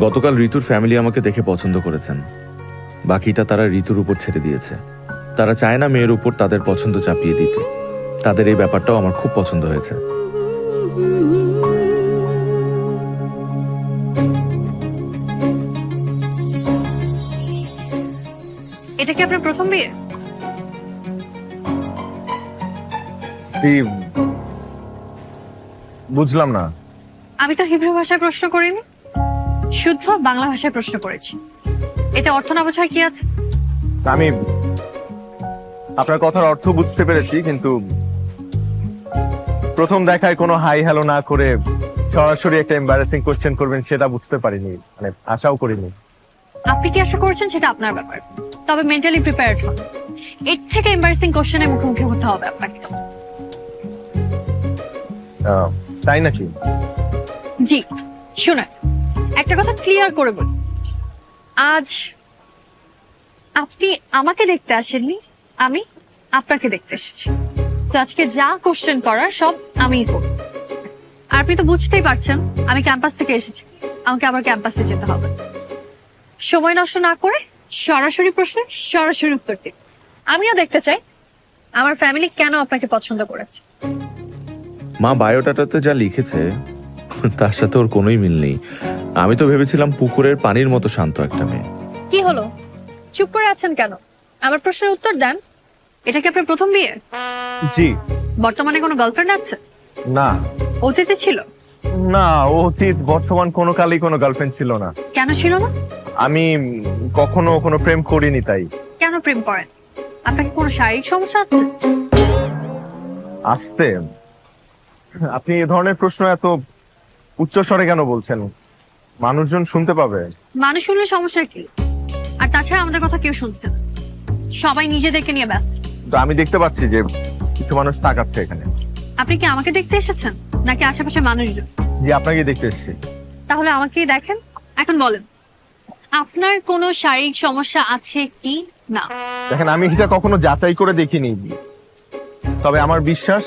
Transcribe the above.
গতকাল ঋতুর ফ্যামিলি আমাকে দেখে পছন্দ করেছেন, বাকিটা তারা ঋতুর উপর ছেড়ে দিয়েছে। তারা চায় না মেয়ের উপর তাদের পছন্দ চাপিয়ে দিতে। তাদের এই ব্যাপারটাও আমার খুব পছন্দ হয়েছে। এটা কি আপনার প্রথম বিয়ে? বুঝলাম না। আমি তো হিব্রু ভাষায় প্রশ্ন করিনি, শুদ্ধ বাংলা ভাষায় প্রশ্ন করেছি। এটা অর্থ না বোঝার কি আছে? আমি আপনার কথার অর্থ বুঝতে পেরেছি, কিন্তু প্রথম দেখায় কোনো হাই হ্যালো না করে সরাসরি একটা এম্বারাসিং কোশ্চেন করবেন সেটা বুঝতে পারিনি, মানে আশাও করিনি। আপনি কি আশা করছেন সেটা আপনার ব্যাপার, তবে মেন্টালি প্রিপেয়ার্ড হন। এর থেকে এম্বারেসিং কোশ্চেনের মুখোমুখি হতে হবে আপনাকে। তাই নাকি? জি শুনুন, একটা কথা ক্লিয়ার করে বলি, আজ আপনি আমাকে দেখতে আসেননি, আমি আপনাকে দেখতে এসেছি। তো আজকে যা কোশ্চেন করার সব আমিই করব। আর আপনি তো বুঝতেই পারছেন আমি ক্যাম্পাস থেকে এসেছি, আমাকে আবার ক্যাম্পাসে যেতে হবে। সময় নষ্ট না করে সরাসরি প্রশ্নে সরাসরি উত্তর দিন। আমিও দেখতে চাই আমার ফ্যামিলি কেন আপনাকে পছন্দ করেছে। মা বায়োডাটাতে যা লিখেছে তার সাথে ওর কোনোই মিল নেই। আমি তো ভেবেছিলাম পুকুরের পানির মতো শান্ত একটা মেয়ে। কি হলো, চুপ করে আছেন কেন? আমার প্রশ্নের উত্তর দেন। এটা কি আপনার প্রথম বিয়ে? জি। বর্তমানে কোনো গার্লফ্রেন্ড আছে? না। অতীতে ছিল? না, অতীত বর্তমান কোনো কালেই কোনো গার্লফ্রেন্ড ছিল না। কেন ছিল না? আমি কখনো কোনো প্রেম করিনি তাই। কেন প্রেম করেন? আপনার কি কোনো শারীরিক সমস্যা আছে? আসতে আপনি এ ধরনের প্রশ্ন এত উচ্চ স্বরে কেন বলছেন? মানুষজন শুনতে পাবে। মানুষ শুনলে সমস্যা কি? আর তাছাড়া আমাদের কথা কেউ শুনছে না, সবাই নিজেদেরকে নিয়ে ব্যস্ত। তো আমি দেখতে পাচ্ছি যে কিছু মানুষ তাকাচ্ছে এখানে। আপনি কি আমাকে দেখতে এসেছেন নাকি আশেপাশে মানুষজন? যে আপনাকে দেখতে এসেছি। তাহলে আমাকেই দেখেন। এখন বলেন, আপনার কোনো শারীরিক সমস্যা আছে কি না? দেখেন, আমি এটা কখনো যাচাই করে দেখিনি, তবে আমার বিশ্বাস